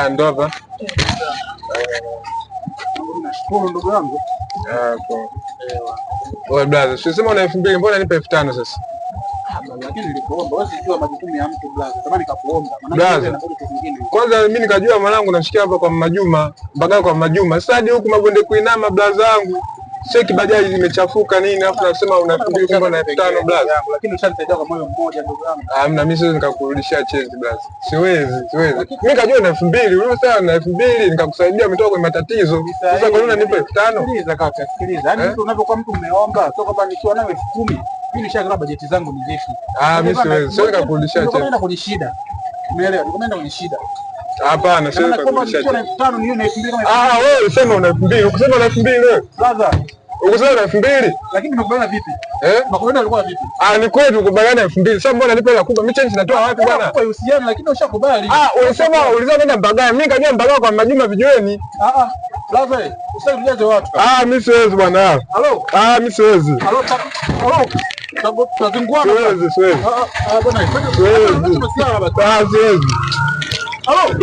Ndo hapa. Nashukuru ndugu yangu. Wewe brother, sisema una 2000, mbona nipe 5000 sasa? Lakini nilikuomba, wewe unajua majukumu ya mtu brother. Kama nikakuomba, maana kwanza mimi nikajua mwanangu nashikia hapa kwa Majuma, mpaka kwa Majuma. Sasa hadi huku Mabonde kuinama brother wangu. Sio kibajaji imechafuka nini, alafu nasema una 2000 kumbe na 5000 brother. Lakini ushanisaidia kwa moyo mmoja ndugu yangu. Mna mimi siwezi nikakurudishia change brother. Siwezi. Mimi kajua na 2000, wewe sasa na 2000 nikakusaidia umetoka kwenye matatizo. Sasa kwa nini unanipa 5000? Sikiliza kaka, sikiliza. Yaani mtu unapokuwa mtu umeomba, sio kwamba nikiwa nayo 10,000, mimi nishakala bajeti zangu ni vipi. Mimi siwezi nikakurudishia change. Ndio kwenye shida. Umeelewa? Ndio kwenye shida. Hapana, siwezi nikakurudishia change. Kama 5,000 niyo na 2000. Wewe unasema una 2000, ukisema una 2000 wewe. Brother, ukisema na 2000. Lakini tumekubaliana vipi? Makubaliano yalikuwa vipi? Ni kweli tukubaliana 2000. Sasa mbona nipe hela kubwa? Mimi change natoa wapi bwana? Kwa uhusiano lakini ushakubali. Ulisema nenda Mbagala. Mimi kajua Mbagala kwa Majuma vijiweni. Brother, usinijaze watu. Mimi siwezi bwana. Halo? Mimi siwezi. Halo? Tutazunguana. Siwezi. Bwana, siwezi. Siwezi. Halo?